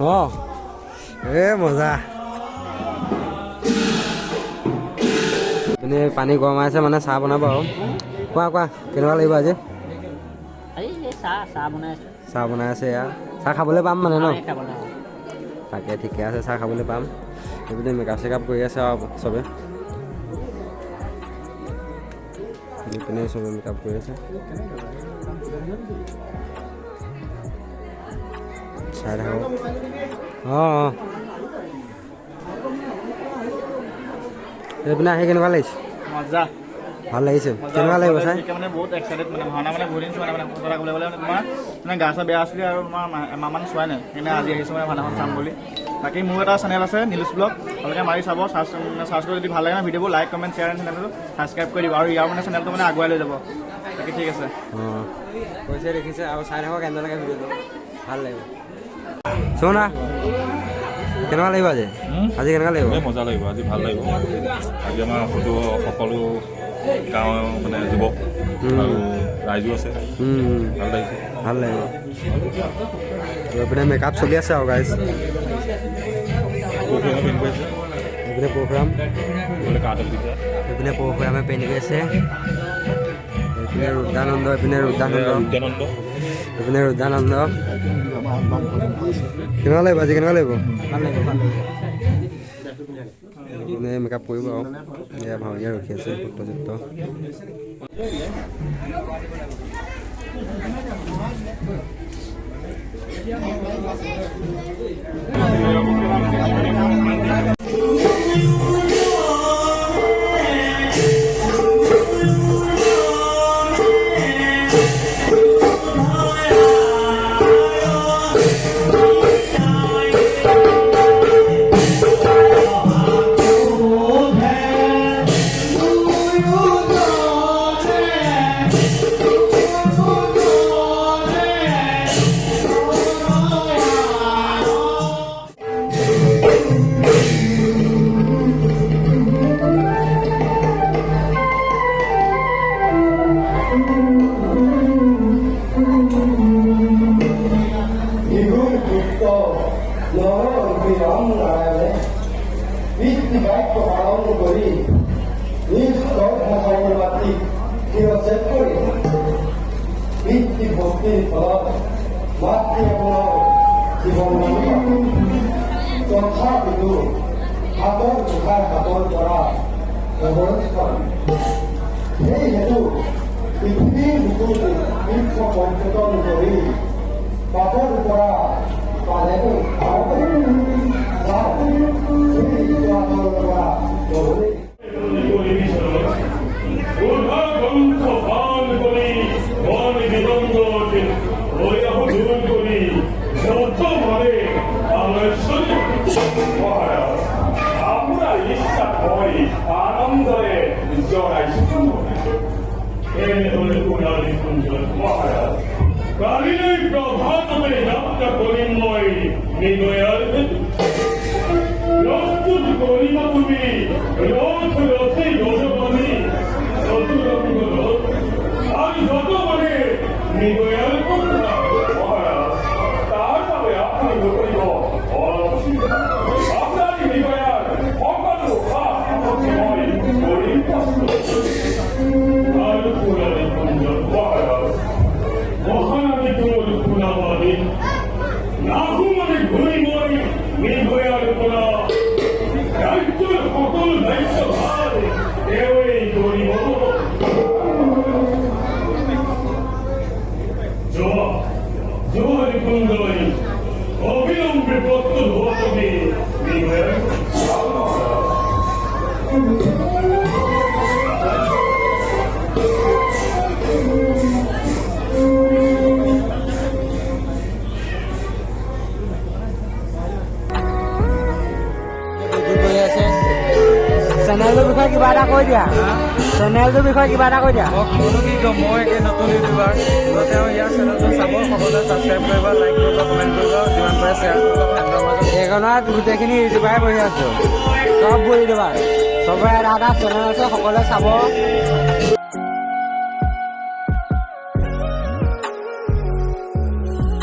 অঁ এই মজা আপুনি পানী গৰমাই আছে মানে চাহ বনাব আৰু কোৱা কেনেকুৱা লাগিব আজি চাহ বনাই আছে এয়া চাহ খাবলৈ পাম মানে ন তাকে ঠিকে আছে চাহ খাবলৈ পাম এইপিনে মেকআপ চেকআপ কৰি আছে আৰু চবে এইপিনে চবে মেকআপ কৰি আছে চাই থাকক অঁ এইপিনে আহি কেনেকুৱা লাগিছে মজা ভাল লাগিছে কেনেকুৱা লাগিব চাই মানে বহুত এক্সাইটেড মানে ভাওনা মানে বহুত দিন চোৱা নাই মানে কথা ক'বলৈ গ'লে তোমাৰ মানে গা চা বেয়া আছিলে আৰু তোমাৰ এমাহ মান চোৱাই নাই সেইকাৰণে আজি আহিছোঁ মানে ভাওনাখন চাম বুলি বাকী মোৰ এটা চেনেল আছে নীলুজ ব্লগ আপোনালোকে মাৰি চাব চাৰ্চ কৰি যদি ভাল লাগে ভিডিঅ'বোৰ লাইক কমেণ্ট শ্বেয়াৰ এণ্ড চেনেলটো ছাবস্ক্ৰাইব কৰি দিব আৰু ইয়াৰ মানে চেনেলটো মানে আগুৱাই লৈ যাব বাকী ঠিক আছে অঁ কৈছে দেখিছে আৰু চাই থাকক কেনেকুৱা লাগে ভিডিঅ'টো ভাল লাগিব চোনা কেনেকুৱা লাগিব আজি আজি কেনেকুৱা লাগিব মজা লাগিব আজি ভাল লাগিব আজি আমাৰ সকলো গাঁৱৰ মানে যুৱক আৰু ৰাইজো আছে ভাল লাগিব এইপিনে মেকআপ চলি আছে আৰু গাইজ এইপিনে প্ৰগ্ৰাম এইপিনে প্ৰগ্ৰামে পেইণ্ট কৰি আছে এইপিনে ৰুদ্ৰানন্দ এইপিনে ৰুদ্ৰানন্দ কেনেকুৱা লাগিব আজি কেনেকুৱা লাগিব মানে মেকআপ কৰিব আৰু এয়া ভাওৰীয়া ৰখি আছে সত্যজিৎ তথাপিতো হাতৰ মুখাৰ হাতৰ পৰা সেই হেতু পৃথিৱীৰ বুকুত তীৰ্থ পৰ্যটন কৰি পাতৰ পৰা পালেগৈ আমরা ইচ্ছা হয় আনন্দে জড়াইছো মহারাজ কালিনের প্রভাতমে যাত্রা করিময় নিগয়ার প্রস্তুত করিব তুমি রথ রথে যজমানি চতুরঙ্গ রথ আর যত মানে নিগয়ার মহারাজ তার তবে আপনি করিব আপনারই নিগয়ার অকাল আর পুরানি কুঞ্জন মহারাজ মহারানী তোর পুনাবাদী নাহু মানে ঘুরিময় নির্ভয়ার পোনা দায়িত্বের সকল দায়িত্ব ভার কেউই করিব জোয়ার কুঞ্জয় অবিলম্বে প্রস্তুত হওয়া তুমি নির্ভয়ার চেনেলটোৰ বিষয়ে কিবা এটা কৈ দিয়া চেনেলটোৰ বিষয়ে কিবা এটা কৈ দিয়া মইনো কি ক'ম মই একে নতুন ইউটিউবাৰ তেওঁ ইয়াৰ চেনেলটো চাব সকলোৱে ছাবস্ক্ৰাইব কৰিব লাইক কৰিব কমেণ্ট কৰিব যিমান পাৰে শ্বেয়াৰ কৰিব এইখনত গোটেইখিনি ইউটিউবাৰে বহি আছোঁ চব বহি দিবা চবৰে এটা এটা চেনেল আছে সকলোৱে চাব